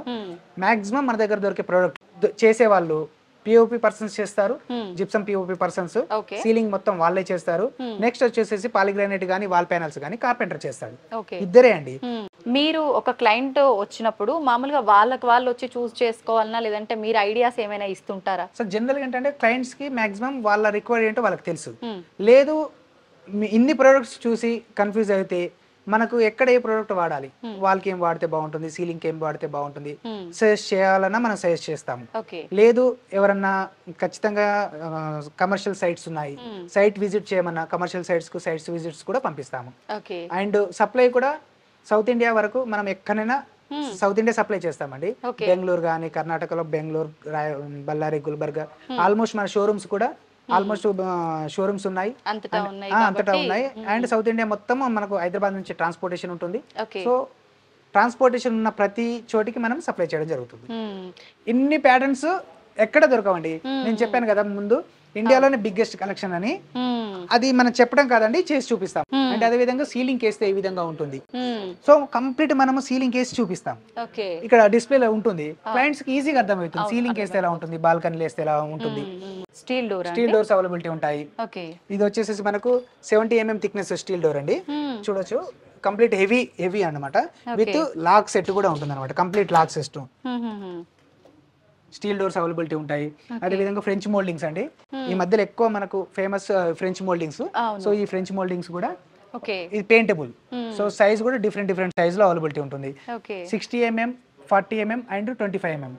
మాక్సిమం మన దగ్గర దొరికే ప్రొడక్ట్ చేసే వాళ్ళు పిఓపి పర్సన్స్ చేస్తారు, జిప్సమ్ పిఓపి పర్సన్స్, సీలింగ్ మొత్తం వాళ్ళే చేస్తారు. నెక్స్ట్ వచ్చేసి పాలిగ్రానైట్ గానీ, వాల్ ప్యానల్స్ గానీ కార్పెంటర్ చేస్తాడు. ఇద్దరే అండి. మీరు ఒక క్లయింట్ వచ్చినప్పుడు మామూలుగా వాళ్ళు వచ్చి చూస్ చేసుకోవాలన్నా, లేదంటే మీరు ఐడియాస్ ఏమైనా ఇస్తుంటారా? సో జనరల్ గా ఏంటంటే క్లయింట్స్ కి మాక్సిమం వాళ్ళ రిక్వైర్డ్ ఏంటో వాళ్ళకి తెలుసు. లేదు ఇన్ని ప్రొడక్ట్స్ చూసి కన్ఫ్యూజ్ అయితే మనకు ఎక్కడ ఏ ప్రోడక్ట్ వాడాలి, వాళ్ళకి ఏం వాడితే బాగుంటుంది, సీలింగ్ కి ఏం వాడితే బాగుంటుంది సజెస్ట్ చేయాలన్నా మనం సజెస్ట్ చేస్తాము. లేదు ఎవరన్నా ఖచ్చితంగా కమర్షియల్ సైట్స్ ఉన్నాయి, సైట్ విజిట్ చేయమన్నా కమర్షియల్ సైట్స్ విజిట్స్ కూడా పంపిస్తాము. అండ్ సప్లై కూడా సౌత్ ఇండియా వరకు మనం ఎక్కడైనా సౌత్ ఇండియా సప్లై చేస్తామండి. బెంగళూరు కానీ, కర్ణాటకలో బెంగళూరు, బళ్ళారి, గుల్బర్గా, ఆల్మోస్ట్ మన షోరూమ్స్ కూడా ఆల్మోస్ట్ షోరూమ్స్ ఉన్నాయి, అంతటా ఉన్నాయి. అండ్ సౌత్ ఇండియా మొత్తం మనకు హైదరాబాద్ నుంచి ట్రాన్స్పోర్టేషన్ ఉంటుంది. సో ట్రాన్స్పోర్టేషన్ ఉన్న ప్రతి చోటికి మనం సప్లై చేయడం జరుగుతుంది. ఇన్ని ప్యాటర్న్స్ ఎక్కడ దొరకవండి. నేను చెప్పాను కదా ముందు, ఇండియాలోనే బిగ్గెస్ట్ కలెక్షన్ అని. అది మనం చెప్పడం కాదండి, చేసి చూపిస్తాం. అంటే అదే విధంగా సీలింగ్ కేస్తే ఏ విధంగా ఉంటుంది, సో కంప్లీట్ మనము సీలింగ్ కేసి చూపిస్తాం. ఇక్కడ డిస్ప్లేలో ఉంటుంది, క్లయింట్స్ కి ఈజీగా అర్థమవుతుంది సీలింగ్ కేస్తే ఎలా ఉంటుంది, బాల్కనీ వేస్తే ఎలా ఉంటుంది. స్టీల్ డోర్స్ అవైలబిలిటీ ఉంటాయి. ఇది వచ్చేసి మనకు 70mm థిక్నెస్ స్టీల్ డోర్ అండి. చూడొచ్చు కంప్లీట్ హెవీ అన్నమాట. విత్ లాక్ సెట్ కూడా ఉంటుంది అనమాట, complete lock system. Steel doors availability ఉంటాయి. అదే విధంగా ఫ్రెంచ్ మోల్డింగ్స్ అండి. ఈ మధ్యలో ఎక్కువ మనకు ఫేమస్ ఫ్రెంచ్ మోల్డింగ్స్. సో ఈ ఫ్రెంచ్ మోల్డింగ్స్ కూడా ఇది పెయింటబుల్. సో సైజ్ కూడా డిఫరెంట్ సైజ్ లో అవైలబిలిటీ ఉంటుంది. 60 mm, 40 mm అండ్ 25 mm.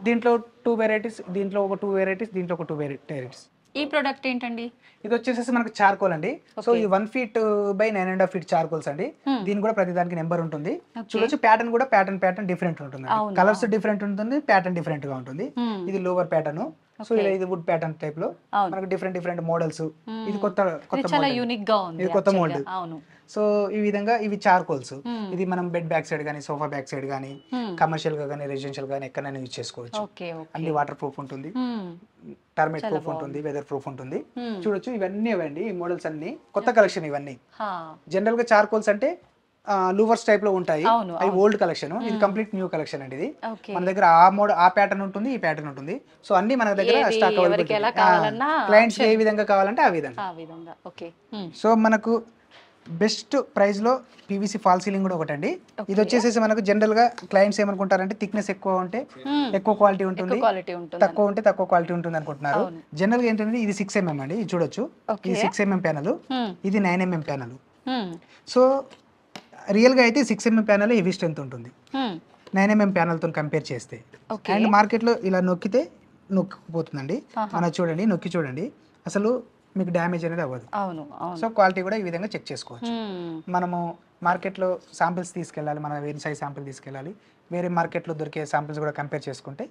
దీంట్లో 2 వెరైటీస్, దీంట్లో ఒక 2 వెరైటీస్, దీంట్లో ఒక 2 వెరైటీస్. ఈ ప్రొడక్ట్ ఏంటండి? ఇది వచ్చేసి మనకు చార్కోల్ అండి. సో ఈ 1 feet by 9.5 feet చార్కోల్స్ అండి. దీని కూడా ప్రతి దానికి నెంబర్ ఉంటుంది. చూడొచ్చు ప్యాటర్న్ కూడా ప్యాటర్న్ డిఫరెంట్ ఉంటుంది, కలర్స్ డిఫరెంట్ ఉంటుంది, ప్యాటర్న్ డిఫరెంట్ గా ఉంటుంది. ఇది లోవర్ ప్యాటర్న్. సో ఇలా ఇది వుడ్ ప్యాటర్న్ టైప్ లో మనకు డిఫరెంట్ మోడల్స్. ఇది కొత్త యూనిక్ గా ఉంది, ఇది కొత్త మోడల్. సో ఈ విధంగా ఇవి చార్కోల్స్. ఇది మనం బెడ్ బ్యాక్ సైడ్ గానీ, సోఫా బ్యాక్ సైడ్ గానీ, కమర్షియల్ గా గానీ, రెసిడెన్షియల్ గానీ ఎక్కడైనా యూజ్ చేసుకోవచ్చు. అన్ని వాటర్ ప్రూఫ్ ఉంటుంది, టర్మైట్ ప్రూఫ్ ఉంటుంది, వెదర్ ప్రూఫ్ ఉంటుంది. చూడొచ్చు ఇవన్నీ అవండి, ఈ మోడల్స్ అన్ని కొత్త కలెక్షన్. ఇవన్నీ జనరల్ గా చార్కోల్స్ అంటే లూవర్స్ టైప్ లో ఉంటాయి, అవి ఓల్డ్ కలెక్షన్. ఇది కంప్లీట్ న్యూ కలెక్షన్ అండి. ఇది మన దగ్గర ఆ ప్యాటర్న్ ఉంటుంది, ఈ ప్యాటర్న్ ఉంటుంది. సో అన్ని మన దగ్గర స్టాక్ అవైలబుల్. క్లయింట్స్ ఏ విధంగా కావాలంటే ఆ విధంగా. సో మనకు బెస్ట్ ప్రైస్ లో పీవీసీ ఫాల్ సీలింగ్ కూడా ఒకటండి. ఇది వచ్చేసి మనకు జనరల్ గా క్లయింట్స్ ఏమనుకుంటారంటే థిక్నెస్ ఎక్కువ ఉంటే ఎక్కువ క్వాలిటీ ఉంటుంది, తక్కువ ఉంటే తక్కువ క్వాలిటీ ఉంటుంది అనుకుంటున్నారు. జనరల్ గా ఏంటంటే ఇది 6 mm అండి. ఇది చూడొచ్చు, ఇది 6 mm ప్యానల్, ఇది 9 mm ప్యానల్. సో రియల్ గా అయితే 6 mm ప్యానల్ హెవీ స్ట్రెంత్ ఉంటుంది 9 mm ప్యానల్ తో కంపేర్ చేస్తే. అండ్ మార్కెట్ లో ఇలా నొక్కితే నొక్కిపోతుందండి. మన చూడండి, నొక్కి చూడండి, అసలు మీకు డ్యామేజ్ అనేది అవ్వదు. సో క్వాలిటీ కూడా ఈ విధంగా చెక్ చేసుకోవచ్చు. మనము మార్కెట్లో శాంపిల్స్ తీసుకెళ్ళాలి, మన వేరే సైజ్ శాంపిల్ తీసుకెళ్ళాలి, వేరే మార్కెట్లో దొరికే శాంపిల్స్ కూడా కంపేర్ చేసుకుంటే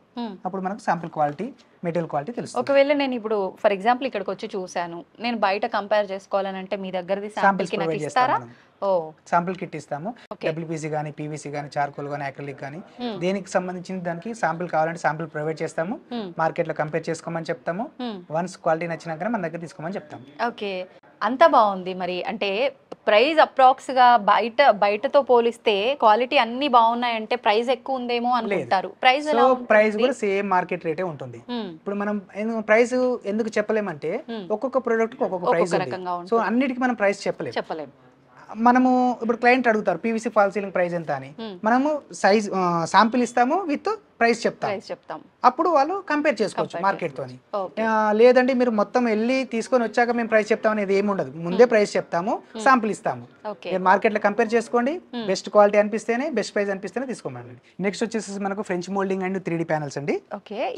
అప్పుడు మనకు శాంపిల్ క్వాలిటీ, మెటీరియల్ క్వాలిటీ తెలుస్తుంది. ఒకవేళ నేను ఇప్పుడు ఫర్ ఎగ్జాంపుల్ ఇక్కడికి వచ్చి చూసాను, నేను బయట కంపేర్ చేసుకోవాలని అంటే మీ దగ్గరది శాంపిల్ కి నాకు ఇస్తారా? శాంపిల్ కిట్ ఇస్తాము. డబ్ల్యూపీసీ కానీ, పీవీసీ కానీ, చార్కోల్ కానీ, అక్రిలిక్ కానీ, దేనికి సంబంధించిన దానికి శాంపిల్ కావాలంటే శాంపిల్ ప్రొవైడ్ చేస్తాము. మార్కెట్ లో కంపేర్ చేసుకోమని చెప్తాము. వన్స్ క్వాలిటీ నచ్చినాక మన దగ్గర తీసుకోమని చెప్తాము. ఓకే, అంత బాగుంది. మరి అంటే ప్రైస్ అప్రాక్స్ గా బయటతో పోలిస్తే క్వాలిటీ అన్ని బాగున్నాయంటే ప్రైస్ ఎక్కువ ఉందేమో అనుకుంటారు. ప్రైస్ కూడా సేమ్ మార్కెట్ రేటే ఉంటుంది. ఇప్పుడు మనం ప్రైస్ ఎందుకు చెప్పలేమంటే ఒక్కొక్క ప్రోడక్ట్ ఒక్కొక్క ప్రైస్ ఉంది. సో అన్నిటికీ మనం ప్రైస్ చెప్పలేము. మనము ఇప్పుడు క్లయింట్ అడుగుతారు పీవీసీ ఫాల్ సీలింగ్ ప్రైస్ ఎంత అని, మనము సైజ్ శాంపిల్ ఇస్తాము, విత్ ప్రైస్ చెప్తాం. అప్పుడు వాళ్ళు కంపేర్ చేసుకోవచ్చు మార్కెట్ తోని. లేదండి మీరు మొత్తం వెళ్ళి తీసుకొని వచ్చాక మేము ప్రైస్ చెప్తాం అనేది ఏమి ఉండదు. ముందే ప్రైస్ చెప్తాము, శాంపిల్ ఇస్తాము. మార్కెట్ లో కంపేర్ చేసుకోండి, బెస్ట్ క్వాలిటీ అనిపిస్తేనే, బెస్ట్ ప్రైస్ అనిపిస్తేనే తీసుకోమండి. నెక్స్ట్ వచ్చేసి మనకు French moulding and 3D panels అండి.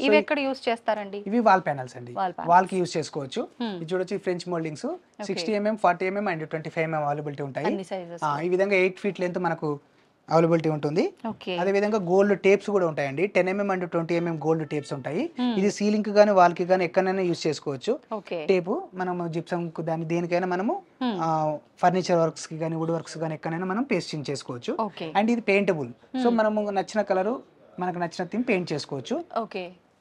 ఇవి ఎక్కడ యూస్ చేస్తారండి? ఇవి వాల్ ప్యానల్స్ అండి, వాల్ కి యూస్ చేసుకోవచ్చు. ఇది చూడొచ్చు French moultings 60 mm, 40 mm and 25 mm availability ఉంటాయి. ఈ విధంగా 8 feet లెంత్ మనకు అవైలబిలిటీ ఉంటుంది. అదే విధంగా గోల్డ్ టేప్స్ కూడా ఉంటాయండి. 10 mm and 20 mm gold tapes ఉంటాయి. ఇది సీలింగ్ కి గానీ, వాల్ కి గానీ ఎక్కడైనా యూజ్ చేసుకోవచ్చు. టేపు మనము జిప్సమ్ దాని దేనికైనా మనము ఫర్నిచర్ వర్క్స్ కి గానీ, వుడ్ వర్క్స్ గానీ ఎక్కడైనా మనం పేస్టింగ్ చేసుకోవచ్చు. అండ్ ఇది పెయింటబుల్. సో మనము నచ్చిన కలరు, మనకు నచ్చిన థీమ్ పెయింట్ చేసుకోవచ్చు.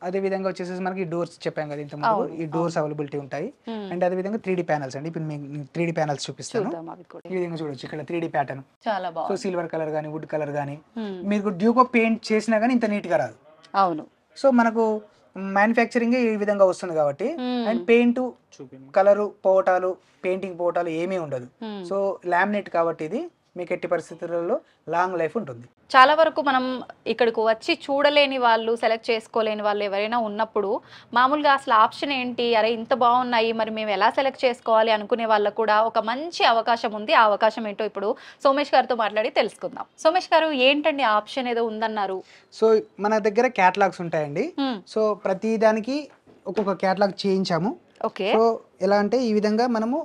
అదే విధంగా వచ్చేసి మనకి డోర్స్ చెప్పాం కదా ఇంతకుముందు, ఈ డోర్స్ అవైలబిలిటీ ఉంటాయి. అండ్ అదే విధంగా 3D ప్యానల్స్ అండి. ఇప్పుడు మీకు 3D ప్యానల్స్ చూపిస్తాను. ఈ విధంగా చూడొచ్చు, ఇక్కడ 3D pattern. So silver colour గానీ, వుడ్ కలర్ గానీ, మీకు డ్యూకో పెయింట్ చేసినా గానీ ఇంత నీట్ గా రాదు. అవును. సో మనకు మ్యానుఫ్యాక్చరింగ్ ఈ విధంగా వస్తుంది కాబట్టి, అండ్ పెయింట్ కలరు పోవటాలు, పెయింటింగ్ పోవటాలు ఏమీ ఉండదు. సో లామినేట్ కాబట్టి ఇది మీకు ఎట్టి పరిస్థితులలో లాంగ్ లైఫ్ ఉంటుంది. చాలా వరకు మనం ఇక్కడికి వచ్చి చూడలేని వాళ్ళు, సెలెక్ట్ చేసుకోలేని వాళ్ళు ఎవరైనా ఉన్నప్పుడు మామూలుగా అసలు ఆప్షన్ ఏంటి, అరే ఇంత బాగున్నాయి మరి మేము ఎలా సెలెక్ట్ చేసుకోవాలి అనుకునే వాళ్ళకు కూడా ఒక మంచి అవకాశం ఉంది. ఆ అవకాశం ఏంటో ఇప్పుడు సోమేష్ గారితో మాట్లాడి తెలుసుకుందాం. సోమేష్ గారు, ఏంటండి ఆప్షన్ ఏదో ఉందన్నారు? సో మన దగ్గర క్యాటలాగ్స్ ఉంటాయండి. సో ప్రతి దానికి ఒక్కొక్క క్యాటలాగ్ చేయించాము. సో ఎలా అంటే ఈ విధంగా మనము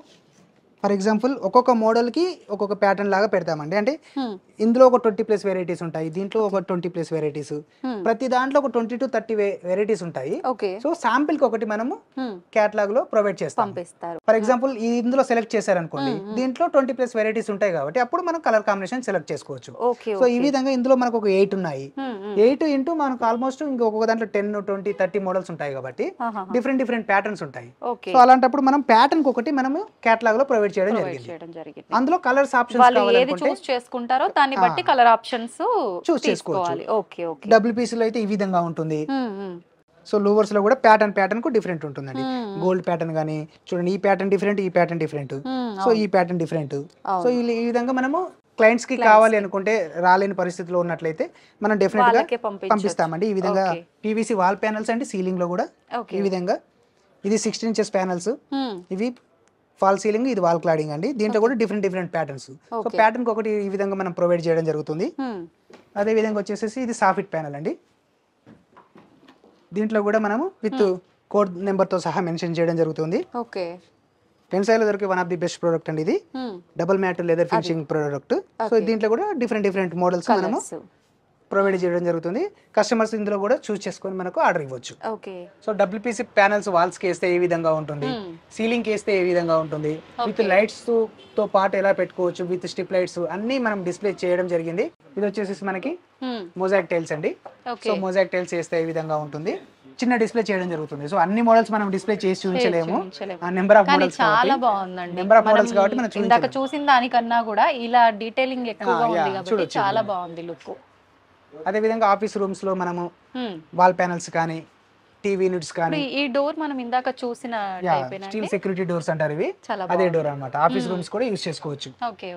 ఫర్ ఎగ్జాంపుల్ ఒక్కొక్క మోడల్ కి ఒక్కొక్క ప్యాటర్న్ లాగా పెడతామండి. అంటే ఇందులో ఒక 20+ వెరైటీస్ ఉంటాయి, దీంట్లో ఒక 20+ వెరైటీస్, ప్రతి దాంట్లో ఒక 20 to 30 వెరైటీస్ ఉంటాయి. సో శాంపిల్ కి ఒకటి మనము కేటలాగ్ లో ప్రొవైడ్ చేస్తాం. ఫర్ ఎగ్జాంపుల్ ఇందులో సెలెక్ట్ చేశారనుకోండి, దీంట్లో 20+ వెరైటీస్ ఉంటాయి కాబట్టి అప్పుడు మనం కలర్ కాంబినేషన్ సెలెక్ట్ చేసుకోవచ్చు. సో ఈ విధంగా ఇందులో మనకు ఒక 8 ఉన్నాయి. 8 ఇంటూ మనకు ఆల్మోస్ట్ ఇంకొక దాంట్లో 10, 20, 30 మోడల్స్ ఉంటాయి కాబట్టి డిఫరెంట్ ప్యాటర్న్స్ ఉంటాయి. సో అలాంటప్పుడు మనం ప్యాటర్న్ కి ఒకటి మనము కేటలాగ్ లో ప్రొవైడ్ చేయడం జరిగింది. అందులో కలర్స్ ఆప్షన్స్ చేసుకుంటారో దాన్ని బట్టి కలర్ ఆప్షన్స్ చూస్ చేసుకోవాలి. డబ్ల్యూపీసీ లో అయితే ఈ విధంగా ఉంటుంది. సో లూవర్స్ లో కూడా ప్యాటర్న్ కు డిఫరెంట్ ఉంటుందండి. గోల్డ్ ప్యాటర్న్ గానీ చూడండి, ఈ ప్యాటర్న్ డిఫరెంట్, ఈ ప్యాటర్న్ డిఫరెంట్, సో ఈ ప్యాటర్న్ డిఫరెంట్. సో ఈ విధంగా మనము క్లయింట్స్ కి కావాలి అనుకుంటే రాలేని పరిస్థితిలో ఉన్నట్లయితే మనం డెఫినెట్ గా వాళ్ళకే పంపిస్తామండి. ఈ విధంగా Okay. పీవీసీ వాల్ ప్యానల్స్ అండి, సీలింగ్ లో కూడా ఓకే ఈ విధంగా ఇది 16 ఇంచెస్ ప్యానల్స్, ఇవి ఫాల్ సీలింగ్, ఇది వాల్ క్లాడింగ్ అండి. దీంట్లో కూడా different patterns. So Okay. Pattern ఒకటి ఈ విధంగా మనం ప్రొవైడ్ చేయడం జరుగుతుంది. అదే విధంగా వచ్చేసేసి ఇది సాఫిట్ ప్యానల్ అండి. దీంట్లో కూడా మనము విత్ కోడ్ నెంబర్ తో సహా మెన్షన్ చేయడం జరుగుతుంది. ఓకే పెన్సాయిలో దొరికే one of the best product అండి ఇది. Double matte leather finishing product. So దీంట్లో కూడా డిఫరెంట్ మోడల్స్ మనము ప్రొవైడ్ చేయడం జరుగుతుంది. కస్టమర్స్ ఇందులో కూడా చూస్ చేసుకొని మనకు ఆర్డర్ ఇవ్వచ్చు. Okay so WPC panels walls కి వేస్తే ఏ విధంగా ఉంటుంది, సీలింగ్ కి వేస్తే ఏ విధంగా ఉంటుంది, విత్ లైట్స్ తో పాటు ఎలా పెట్టుకోవచ్చు, విత్ స్ట్రిప్ లైట్స్ అన్ని మనం డిస్ప్లే చేయడం జరిగింది. ఇది వచ్చేసి మనకి మొజాక్ టైల్స్ అండి. సో మొజాక్ టైల్స్ వేస్తే ఏ విధంగా ఉంటుంది, చిన్న డిస్ప్లే చేయడం జరుగుతుంది. సో అన్ని మోడల్స్ మనం డిస్ప్లే చేసి చూపించలేము, ఆ నెంబర్ ఆఫ్ మోడల్స్ చాలా బాగుందండి. నెంబర్ ఆఫ్ మోడల్స్ కాబట్టి మనం ఇందాక చూసిన దానికన్నా కూడా ఇలా డీటెయిలింగ్ ఎక్కువగా ఉంది కాబట్టి చాలా బాగుంది లుక్. అదే విధంగా ఆఫీస్ రూమ్స్ లో మనము వాల్ ప్యానల్స్ కానీ, టీవీ యూనిట్స్ కానీ, ఈ డోర్ మనం ఇందాక చూసిన స్టీల్ సెక్యూరిటీ డోర్స్ అంటారు ఇవి, చాలా అదే డోర్ అన్నమాట. ఆఫీస్ రూమ్స్ కూడా యూస్ చేసుకోవచ్చు. ఓకే